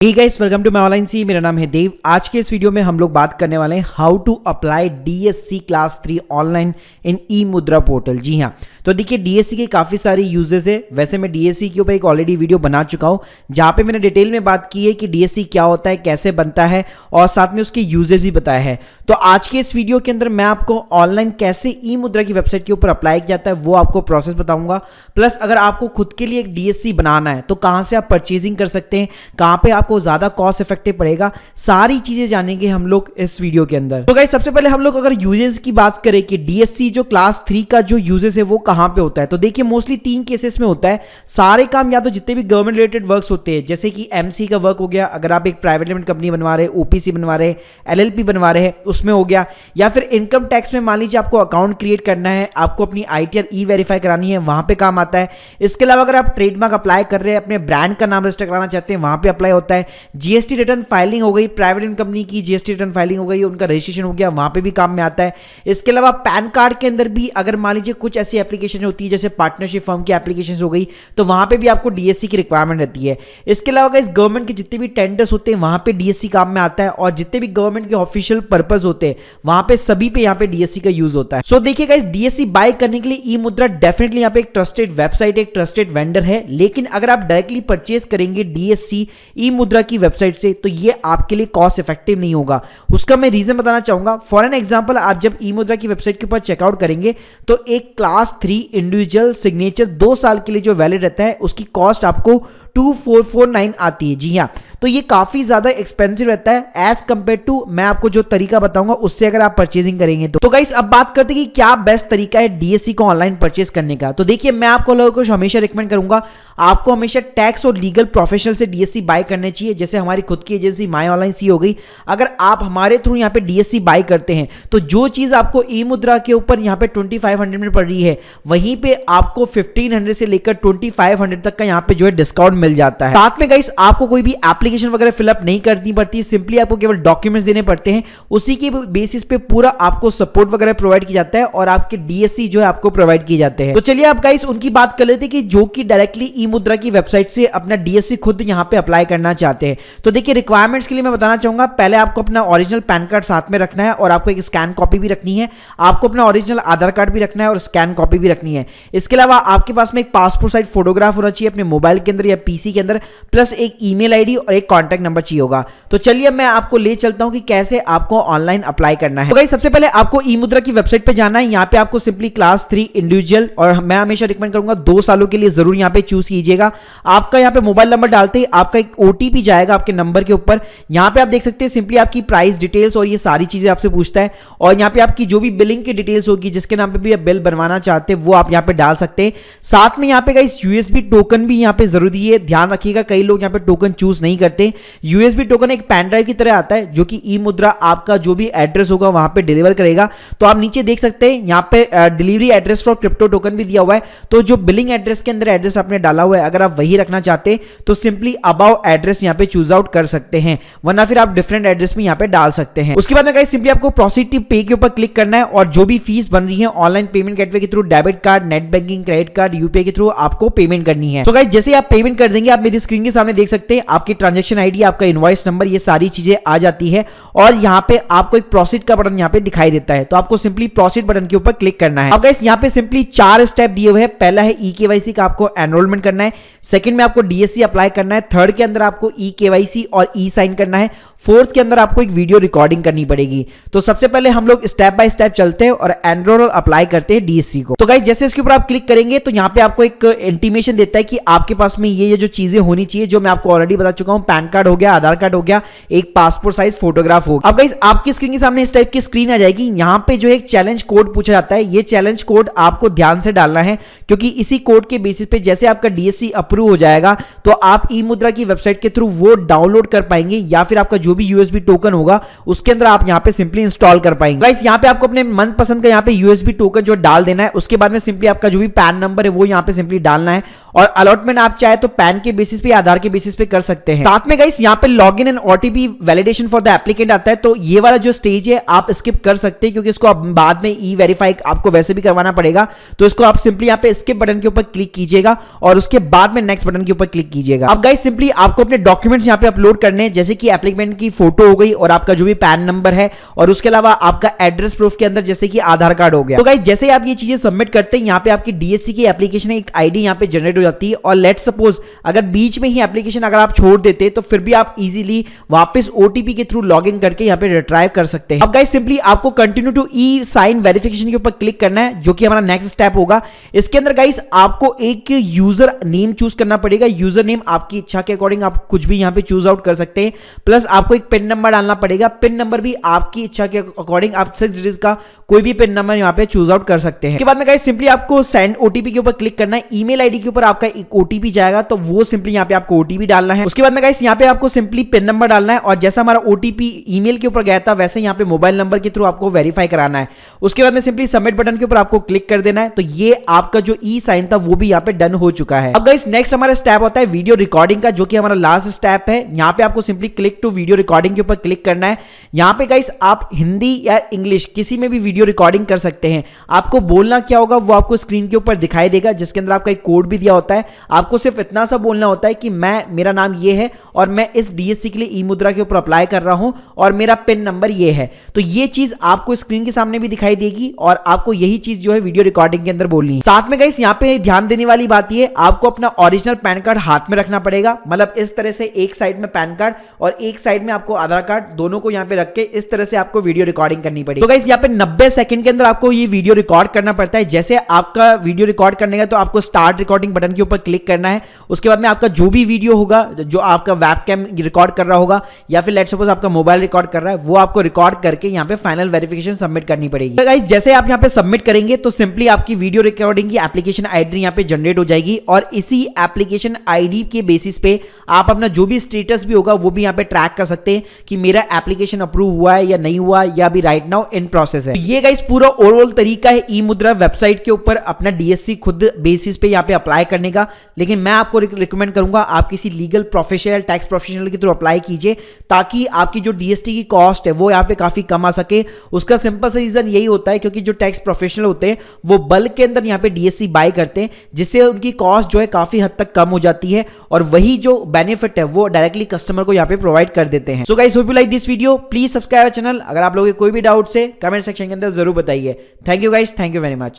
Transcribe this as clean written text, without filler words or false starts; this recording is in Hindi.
Hey guys, welcome to my online C. मेरा नाम है देव। आज के इस वीडियो में हम लोग बात करने वाले हैं how to apply DSC class 3 online in e Mudra portal. जी हाँ, तो देखिए डीएससी के काफ़ी सारे यूजेस है। वैसे मैं डीएससी के ऊपर एक ऑलरेडी वीडियो बना चुका हूँ जहाँ पे मैंने डिटेल में बात की है कि डीएससी क्या होता है, कैसे बनता है और साथ में उसके यूजेस भी बताया है। तो आज के इस वीडियो के अंदर मैं आपको ऑनलाइन कैसे ई मुद्रा की वेबसाइट के ऊपर अप्लाई किया जाता है वो आपको प्रोसेस बताऊंगा। प्लस अगर आपको खुद के लिए एक डीएससी बनाना है तो कहाँ से आप परचेजिंग कर सकते हैं, कहाँ पे आपको ज्यादा कॉस्ट इफेक्टिव पड़ेगा, सारी चीजें जानेंगे हम लोग इस वीडियो के अंदर। तो गाइस, सबसे पहले हम लोग अगर यूजेस की बात करें कि डीएससी जो क्लास 3 का जो यूजेस है वो कहां पे होता है, तो देखिए मोस्टली 3 केसेस में होता है। सारे काम या तो जितने भी गवर्नमेंट रिलेटेड वर्क्स होते हैं, जैसे कि एमसी का वर्क हो गया, अगर आप एक प्राइवेट लिमिटेड कंपनी बनवा रहे हैं, ओपीसी बनवा रहे हैं, एलएलपी बनवा रहे हैं, उसमें हो गया। या फिर इनकम टैक्स में मान लीजिए आपको अकाउंट क्रिएट करना है, आपको अपनी आईटीआर ई वेरीफाई करानी है, वहां पे काम आता है। इसके अलावा अगर आप ट्रेडमार्क अप्लाई कर रहे हैं, अपने ब्रांड का नाम रजिस्टर कराना चाहते हैं, वहां पे अप्लाई होता है। जीएसटी रिटर्न फाइलिंग हो गई, प्राइवेट लिमिटेड कंपनी की जीएसटी रिटर्न फाइलिंग हो गई, उनका रजिस्ट्रेशन हो गया, वहां पे भी काम में आता है। इसके अलावा पैन कार्ड के अंदर भी अगर मान लीजिए कुछ ऐसी एप्लीकेशन होती है जैसे पार्टनरशिप फर्म की एप्लीकेशन हो गई, तो वहां पे भी आपको डीएससी की रिक्वायरमेंट रहती है। इसके अलावा इस गवर्नमेंट के जितने भी टेंडर्स होते हैं वहां पे डीएससी काम में आता है, और जितने भी गवर्नमेंट के ऑफिशियल पर्पस होते हैं वहां पे सभी पे यहाँ पे डीएससी का यूज होता है। सो देखिएगा, इस डीएससी बाय करने के लिए ई मुद्रा डेफिनेटली यहाँ पे एक ट्रस्टेड वेबसाइट, एक ट्रस्टेड वेंडर है। लेकिन अगर आप डायरेक्टली परचेज करेंगे डीएससी ई मुद्रा की वेबसाइट से तो ये आपके लिए कॉस्ट इफेक्टिव नहीं होगा। उसका मैं रीजन बताना चाहूंगा। फॉर एन एग्जांपल, आप जब ई मुद्रा की वेबसाइट के ऊपर चेकआउट करेंगे तो एक क्लास 3 इंडिविजुअल सिग्नेचर 2 साल के लिए जो वैलिड रहता है उसकी कॉस्ट आपको 2449 आती है। जी हाँ, तो ये काफी ज्यादा एक्सपेंसिव रहता है एज कंपेयर टू मैं आपको जो तरीका बताऊंगा उससे अगर आप परचेजिंग करेंगे तो गाइस, अब बात करते हैं कि क्या बेस्ट तरीका है डीएससी को ऑनलाइन परचेज करने का। तो देखिए, मैं आपको लोगों को हमेशा रिकमेंड करूंगा, आपको हमेशा टैक्स और लीगल प्रोफेशनल से डीएससी बाय करने चाहिए। जैसे हमारी खुद की एजेंसी माय ऑनलाइन सी हो गई, अगर आप हमारे थ्रू यहाँ पे डीएससी बाय करते हैं तो जो चीज आपको ई मुद्रा के ऊपर यहाँ पे 2500 में पड़ रही है, वहीं पे आपको 1500 से लेकर 2500 तक का यहाँ पे जो है डिस्काउंट मिल जाता है। साथ में गाइस, आपको कोई भी एप्लीकेशन वगैरह फिलअप नहीं करनी पड़ती, सिंपली आपको केवल डॉक्यूमेंट्स देने पड़ते हैं। उसी के बेसिस पे पूरा आपको सपोर्ट वगैरह प्रोवाइड किया जाता है और आपके डीएससी जो है आपको प्रोवाइड किए जाते हैं। तो चलिए आप गाइस उनकी बात कर लेते हैं कि जो कि डायरेक्टली ई मुद्रा की वेबसाइट से अपना डीएससी खुद यहाँ पे अप्लाई करना चाहते हैं। तो देखिए, रिक्वायरमेंट्स के लिए मैं बताना चाहूंगा, पहले आपको अपना ओरिजिनल पैन कार्ड साथ में रखना है और आपको एक स्कैन कॉपी भी रखनी है। आपको अपना ओरिजिनल आधार कार्ड भी रखना है और स्कैन कॉपी भी रखनी है। इसके अलावा आपके पास में एक पासपोर्ट साइज फोटोग्राफ होना चाहिए अपने मोबाइल के अंदर या पीसी के अंदर, प्लस एक ईमेल आईडी और एक कॉन्टैक्ट नंबर चाहिए होगा। तो चलिए मैं आपको ले चलता हूं कि कैसे आपको ऑनलाइन अप्लाई करना है। तो गाइस, सबसे पहले आपको ई मुद्रा की वेबसाइट पे जाना है। यहाँ पे आपको सिंपली क्लास 3 इंडिविजुअल, और मैं हमेशा रिकमेंड करूंगा 2 सालों के लिए जरूर यहाँ पे चूज कीजिएगा। आपका यहाँ पे मोबाइल नंबर डालते ही आपका एक ओटीपी जाएगा आपके नंबर के ऊपर। यहाँ पे आप देख सकते हैं सिंपली आपकी प्राइस डिटेल्स और ये सारी चीजें आपसे पूछता है, और यहाँ पे आपकी जो भी बिलिंग की डिटेल्स होगी, जिसके नाम पे भी आप बिल बनवाना चाहते हैं वो आप यहाँ पे डाल सकते हैं। साथ में यहाँ पे गाइस यूएसबी टोकन भी यहाँ पे जरूरी है, ध्यान रखिएगा। कई लोग यहाँ पे टोकन चूज नहीं करते। यूएसबी टोकन एक पेन ड्राइव की तरह आता है जो कि ई मुद्रा आपका जो भी एड्रेस होगा वहां पे डिलीवर करेगा। तो आप नीचे देख सकते हैं यहाँ पे delivery address for crypto token भी दिया हुआ है। तो जो बिलिंग एड्रेस के अंदर एड्रेस आपने डाला हुआ है, अगर आप वही रखना चाहते हैं तो सिंपली अबाउ एड्रेस यहाँ पे चूज आउट कर सकते हैं, वरना फिर आप डिफरेंट एड्रेस में यहाँ पे डाल सकते हैं। उसके बाद में गाइस सिंपली आपको प्रोसीड टू पे के ऊपर क्लिक करना है, और जो भी फीस बन रही है ऑनलाइन पेमेंट गेटवे के through, debit card, net banking, credit card, UPI के थ्रू आपको पेमेंट करनी है। तो गाइस, जैसे आप पेमेंट कर देंगे, आप मेरी स्क्रीन के सामने देख सकते हैं आपकी ट्रांजैक्शन आईडी, आपका इनवॉइस नंबर, ये सारी चीजें आ जाती है। और यहाँ पे आपको एक प्रोसीड का बटन यहाँ पे दिखाई देता है, तो आपको सिंपली प्रोसीड बटन के ऊपर क्लिक करना है। अब गाइस, यहाँ पे सिंपली 4 स्टेप दिए हुए हैं। पहला है ई केवाईसी का, आपको एनरोलमेंट करना है। सेकंड में आपको डीएससी अप्लाई करना है। थर्ड के अंदर आपको ई केवाईसी और ई साइन करना है। फोर्थ के अंदर आपको एक वीडियो रिकॉर्डिंग करनी पड़ेगी। तो सबसे पहले हम लोग स्टेप बाय स्टेप चलते हैं और एनरोल और अप्लाई करते हैं डीएससी को। तो गाइस, जैसे इसके ऊपर आप क्लिक करेंगे तो यहाँ पे आपको एक इंटीमेशन देता है कि आपके पास में ये जो चीजें होनी चाहिए, जो मैं आपको ऑलरेडी बता चुका हूं। पैन कार्ड हो गया, आधार कार्ड हो गया, एक पासपोर्ट साइज फोटोग्राफ हो गया। अब गाइस, आपकी स्क्रीन के सामने इस टाइप की स्क्रीन आ जाएगी। यहाँ पे जो एक चैलेंज कोड पूछा जाता है, ये चैलेंज कोड आपको ध्यान से डालना है, क्योंकि इसी कोड के बेसिस पे जैसे आपका डीएससी अप्रूव हो जाएगा तो आप ई मुद्रा की वेबसाइट के थ्रू वो डाउनलोड कर पाएंगे, या फिर आपका जो भी यूएसबी टोकन होगा उसके अंदर आप यहाँ पे सिंपली इंस्टॉल कर पाएंगे। गाइस, यहाँ पे आपको अपने मनपसंद का यहाँ पे यूएसबी टोकन जो डाल देना है। उसके बाद में सिंपली आपका जो भी पैन नंबर है वो यहाँ पे सिंपली डालना है, और अलॉटमेंट आप चाहे तो पैन पैन के बेसिस पे, आधार के बेसिस पे कर सकते हैं। साथ में गाइस यहाँ पे login and OTP validation for the applicant आता है, तो ये वाला जो स्टेज है आप स्किप कर सकते हैं, क्योंकि इसको अब बाद में ई वेरीफाई आपको वैसे भी करवाना पड़ेगा। तो इसको आप सिंपली यहाँ पे स्किप बटन के ऊपर क्लिक कीजिएगा और उसके बाद में नेक्स्ट बटन के ऊपर क्लिक कीजिएगा। अब गाइस सिंपली आपको अपने डॉक्यूमेंट्स यहाँ पे अपलोड करने हैं, जैसे कि एप्लीकेंट की फोटो हो गई और आपका जो भी पैन नंबर है, और उसके अलावा आपका एड्रेस प्रूफ के अंदर जैसे कि आधार कार्ड हो गया। तो गाइस जैसे आप ये चीजें सबमिट करते हैं, यहाँ पे आपकी डीएससी की एप्लीकेशन एक आईडी यहाँ पे जनरेट हो जाती है। और लेट सपोज अगर बीच में ही एप्लीकेशन अगर आप छोड़ देते तो फिर भी आप इजीली वापस ओटीपी के थ्रू लॉगिन करके यहाँ पे रिट्राई कर सकते हैं। अब गाइस सिंपली आपको continue to e sign verification के ऊपर क्लिक करना है, जो कि हमारा नेक्स्ट स्टेप होगा। इसके अंदर गाइस आपको एक यूजर नेम चूज करना पड़ेगा। यूजर नेम आपकी इच्छा के अकॉर्डिंग आप कुछ भी यहाँ पे चूज आउट कर सकते हैं। प्लस आपको एक पिन नंबर डालना पड़ेगा। पिन नंबर भी आपकी इच्छा के अकॉर्डिंग आप 6 डिजिट का कोई भी पिन नंबर यहाँ पे चूज आउट कर सकते हैं। उसके बाद में गाइस सिंपली आपको सेंड ओटीपी के ऊपर क्लिक करना है। ईमेल आईडी के ऊपर आपका एक ओटीपी जाएगा, तो वो सिंपली यहाँ पे आपको ओटीपी डालना है। उसके बाद में गाइस यहाँ पे आपको सिंपली पिन नंबर डालना है, और जैसा हमारा ओटीपी ईमेल के ऊपर गया था वैसे यहाँ पे मोबाइल नंबर के थ्रू आपको वेरीफाई कराना है। उसके बाद में सिंपली सबमिट बटन के ऊपर आपको क्लिक कर देना है। तो ये आपका जो ई साइन था वो भी यहाँ पे डन हो चुका है। अब गाइस नेक्स्ट हमारा स्टेप होता है वीडियो रिकॉर्डिंग का, जो कि हमारा लास्ट स्टेप है। यहाँ पे आपको simply click to video recording के ऊपर क्लिक करना है। यहाँ पे गाइस आप हिंदी या इंग्लिश किसी में भी वीडियो रिकॉर्डिंग कर सकते हैं। आपको बोलना क्या होगा वो आपको स्क्रीन के ऊपर दिखाई देगा, जिसके अंदर आपका एक कोड भी दिया होता है। आपको सिर्फ इतना सा बोलना होता है कि मेरा नाम ये है और मैं इस डीएससी के लिए ई मुद्रा के ऊपर अप्लाई कर रहा हूं और मेरा पिन नंबर ये है। तो ये चीज आपको स्क्रीन के सामने भी दिखाई देगी और आपको यही चीज जो है वीडियो रिकॉर्डिंग के अंदर बोलनी है। साथ में गाइस यहाँ पे ध्यान देने वाली बात ये, आपको अपना ओरिजिनल पैन कार्ड हाथ में रखना पड़ेगा। मतलब इस तरह से एक साइड में पैन कार्ड और एक साइड में आपको आधार कार्ड, दोनों को यहाँ पे रख के इस तरह से आपको वीडियो रिकॉर्डिंग करनी पड़ेगी। तो गाइस यहाँ पे 90 सेकंड के अंदर आपको ये वीडियो रिकॉर्ड करना पड़ता है। जैसे आपका वीडियो रिकॉर्ड करने का तो आपको स्टार्ट रिकॉर्डिंग बटन के ऊपर क्लिक करना है। उसके बाद में आपका जो भी वीडियो होगा, जो आपका वेबकैम रिकॉर्ड कर रहा होगा या फिर लेट सपोज आपका मोबाइल रिकॉर्ड कर रहा है, वो आपको रिकॉर्ड करके यहाँ पे फाइनल वेरिफिकेशन सबमिट करनी पड़ेगी। तो गाइस जैसे आप यहाँ पे सबमिट करेंगे तो सिंपली आपकी वीडियो रिकॉर्डिंग की एप्लीकेशन आईडी यहाँ पे जनरेट हो जाएगी, और इसी एप्लीकेशन आईडी के बेसिस पे आप अपना जो भी स्टेटस भी होगा वो भी यहाँ पे ट्रैक कर सकते हैं कि मेरा एप्लीकेशन अप्रूव हुआ है या नहीं हुआ, या अभी राइट नाउ इन प्रोसेस है। तो ये गाइस पूरा ओवरऑल तरीका है ई मुद्रा वेबसाइट के ऊपर अपना डीएससी खुद बेसिस पे यहाँ पे अप्लाई करने का। लेकिन मैं आपको रिकमेंड करूंगा आप किसी लीगल प्रोफेशनल, टैक्स प्रोफेशनल के थ्रू अप्लाई कीजिए, ताकि आपकी जो डीएसटी की कॉस्ट है वो यहाँ पे काफी कम आ सके। उसका सिंपल सा रीजन यही होता है क्योंकि जो टैक्स प्रोफेशनल होते हैं वो बल्क के अंदर यहाँ पे डीएससी बाय करते हैं, जिससे उनकी कॉस्ट जो है काफी हद तक कम हो जाती है, और वही जो बेनिफिट है वो डायरेक्टली कस्टमर को यहाँ पे प्रोवाइड कर देते हैं। So guys hope you like this video, please subscribe channel. अगर आप लोगों के कोई भी डाउट्स है कमेंट सेक्शन के अंदर जरूर बताइए। Thank you guys, thank you very much.